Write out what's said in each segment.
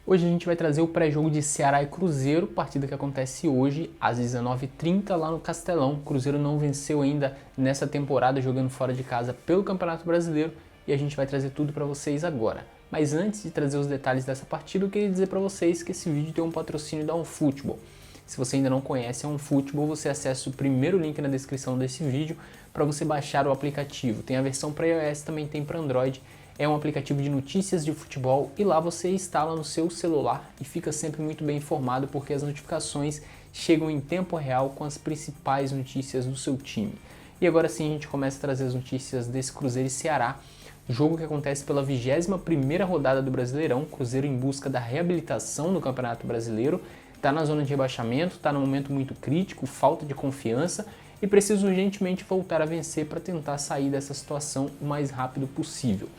Hoje a gente vai trazer o pré-jogo de Ceará e Cruzeiro, partida que acontece hoje às 19h30 lá no Castelão. O Cruzeiro não venceu ainda nessa temporada jogando fora de casa pelo Campeonato Brasileiro e a gente vai trazer tudo para vocês agora. Mas antes de trazer os detalhes dessa partida, eu queria dizer para vocês que esse vídeo tem um patrocínio da OneFootball. Se você ainda não conhece a OneFootball, você acessa o primeiro link na descrição desse vídeo para você baixar o aplicativo. Tem a versão para iOS, também tem para Android. É um aplicativo de notícias de futebol e lá você instala no seu celular e fica sempre muito bem informado porque as notificações chegam em tempo real com as principais notícias do seu time. E agora sim a gente começa a trazer as notícias desse Cruzeiro e Ceará, jogo que acontece pela 21ª rodada do Brasileirão, Cruzeiro em busca da reabilitação no Campeonato Brasileiro, está na zona de rebaixamento, está num momento muito crítico, falta de confiança e precisa urgentemente voltar a vencer para tentar sair dessa situação o mais rápido possível.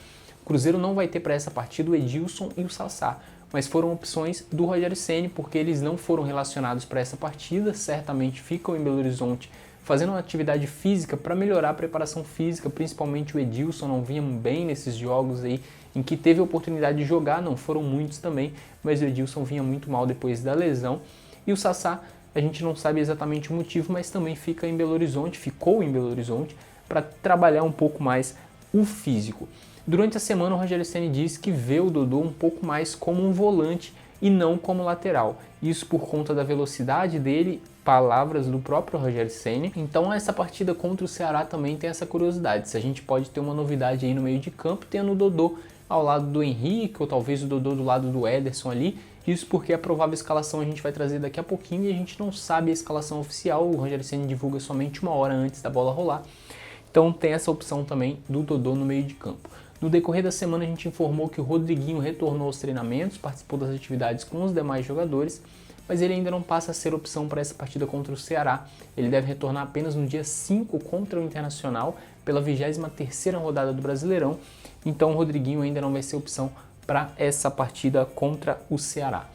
O Cruzeiro não vai ter para essa partida o Edilson e o Sassá, mas foram opções do Rogério Ceni porque eles não foram relacionados para essa partida, certamente ficam em Belo Horizonte fazendo uma atividade física para melhorar a preparação física, principalmente o Edilson não vinha bem nesses jogos aí em que teve a oportunidade de jogar, não foram muitos também, mas o Edilson vinha muito mal depois da lesão. E o Sassá, a gente não sabe exatamente o motivo, mas também ficou em Belo Horizonte para trabalhar um pouco mais o físico. Durante a semana o Rogério Ceni disse que vê o Dodô um pouco mais como um volante e não como lateral. Isso por conta da velocidade dele, palavras do próprio Rogério Ceni. Então essa partida contra o Ceará também tem essa curiosidade. Se a gente pode ter uma novidade aí no meio de campo, tendo o Dodô ao lado do Henrique, ou talvez o Dodô do lado do Ederson ali. Isso porque a provável escalação a gente vai trazer daqui a pouquinho e a gente não sabe a escalação oficial. O Rogério Ceni divulga somente uma hora antes da bola rolar. Então tem essa opção também do Dodô no meio de campo. No decorrer da semana a gente informou que o Rodriguinho retornou aos treinamentos, participou das atividades com os demais jogadores, mas ele ainda não passa a ser opção para essa partida contra o Ceará. Ele deve retornar apenas no dia 5 contra o Internacional, pela 23ª rodada do Brasileirão, então o Rodriguinho ainda não vai ser opção para essa partida contra o Ceará.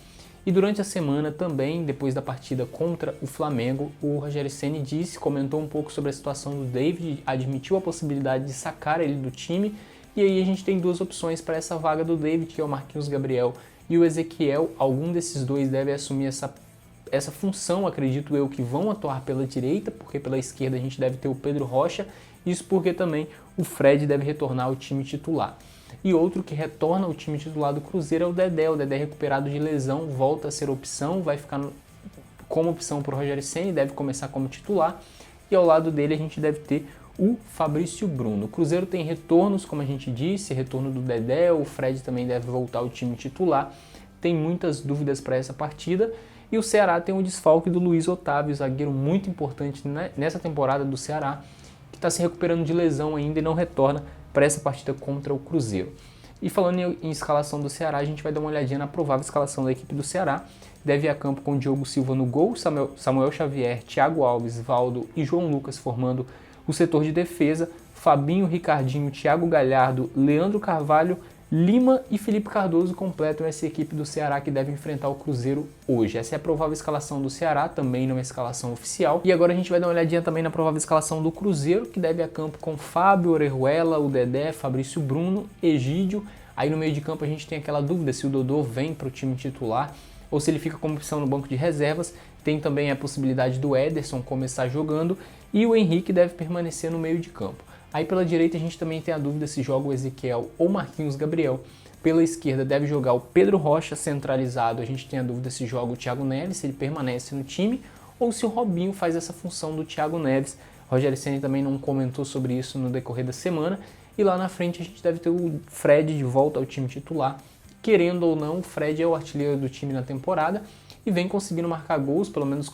E durante a semana também, depois da partida contra o Flamengo, o Rogério Ceni comentou um pouco sobre a situação do David, admitiu a possibilidade de sacar ele do time. E aí a gente tem duas opções para essa vaga do David, que é o Marquinhos Gabriel e o Ezequiel. Algum desses dois deve assumir essa função, acredito eu, que vão atuar pela direita, porque pela esquerda a gente deve ter o Pedro Rocha. Isso porque também o Fred deve retornar ao time titular. E outro que retorna ao time titular do Cruzeiro é o Dedé recuperado de lesão, volta a ser opção, vai ficar como opção para o Rogério Ceni, deve começar como titular. E ao lado dele a gente deve ter o Fabrício Bruno. O Cruzeiro tem retornos, como a gente disse, retorno do Dedé, o Fred também deve voltar ao time titular. Tem muitas dúvidas para essa partida. E o Ceará tem o desfalque do Luiz Otávio, zagueiro muito importante nessa temporada do Ceará, que está se recuperando de lesão ainda e não retorna para essa partida contra o Cruzeiro. E falando em escalação do Ceará, a gente vai dar uma olhadinha na provável escalação da equipe do Ceará. Deve ir a campo com Diogo Silva no gol, Samuel Xavier, Thiago Alves, Valdo e João Lucas formando o setor de defesa, Fabinho, Ricardinho, Thiago Galhardo, Leandro Carvalho, Lima e Felipe Cardoso completam essa equipe do Ceará que deve enfrentar o Cruzeiro hoje. Essa é a provável escalação do Ceará, também não é escalação oficial. E agora a gente vai dar uma olhadinha também na provável escalação do Cruzeiro, que deve ir a campo com Fábio, Orejuela, o Dedé, Fabrício Bruno, Egídio. Aí no meio de campo a gente tem aquela dúvida se o Dodô vem para o time titular ou se ele fica como opção no banco de reservas. Tem também a possibilidade do Ederson começar jogando e o Henrique deve permanecer no meio de campo. Aí pela direita a gente também tem a dúvida se joga o Ezequiel ou Marquinhos Gabriel. Pela esquerda deve jogar o Pedro Rocha centralizado. A gente tem a dúvida se joga o Thiago Neves, se ele permanece no time ou se o Robinho faz essa função do Thiago Neves. O Rogério Ceni também não comentou sobre isso no decorrer da semana. E lá na frente a gente deve ter o Fred de volta ao time titular. Querendo ou não, o Fred é o artilheiro do time na temporada e vem conseguindo marcar gols, pelo menos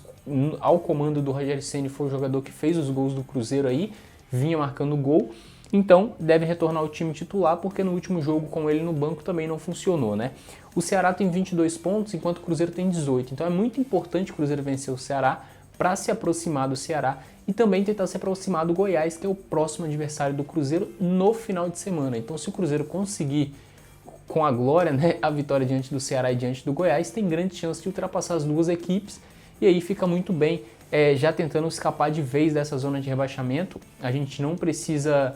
ao comando do Rogério Ceni foi o jogador que fez os gols do Cruzeiro aí, vinha marcando gol, então deve retornar ao time titular porque no último jogo com ele no banco também não funcionou, né? O Ceará tem 22 pontos enquanto o Cruzeiro tem 18, então é muito importante o Cruzeiro vencer o Ceará para se aproximar do Ceará e também tentar se aproximar do Goiás, que é o próximo adversário do Cruzeiro no final de semana. Então se o Cruzeiro conseguir com a glória, né, a vitória diante do Ceará e diante do Goiás, tem grande chance de ultrapassar as duas equipes e aí fica muito bem, já tentando escapar de vez dessa zona de rebaixamento. A gente não precisa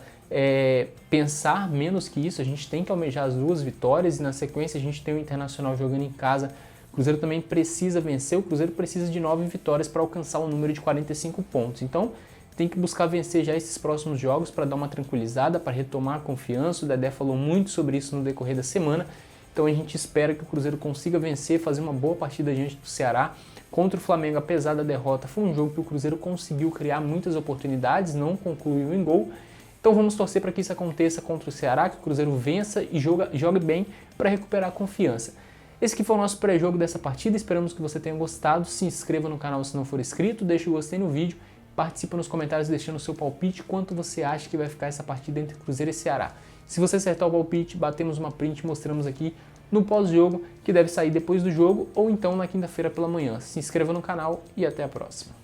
pensar menos que isso, a gente tem que almejar as 2 vitórias e na sequência a gente tem o Internacional jogando em casa. O Cruzeiro também precisa vencer, o Cruzeiro precisa de 9 vitórias para alcançar o número de 45 pontos. Então tem que buscar vencer já esses próximos jogos para dar uma tranquilizada, para retomar a confiança. O Dedé falou muito sobre isso no decorrer da semana. Então a gente espera que o Cruzeiro consiga vencer, fazer uma boa partida diante do Ceará. Contra o Flamengo, apesar da derrota, foi um jogo que o Cruzeiro conseguiu criar muitas oportunidades, não concluiu em gol. Então vamos torcer para que isso aconteça contra o Ceará, que o Cruzeiro vença e jogue bem para recuperar a confiança. Esse que foi o nosso pré-jogo dessa partida, esperamos que você tenha gostado. Se inscreva no canal se não for inscrito, deixe o gostei no vídeo, participa nos comentários deixando o seu palpite, quanto você acha que vai ficar essa partida entre Cruzeiro e Ceará. Se você acertar o palpite, batemos uma print e mostramos aqui no pós-jogo, que deve sair depois do jogo ou então na quinta-feira pela manhã. Se inscreva no canal e até a próxima.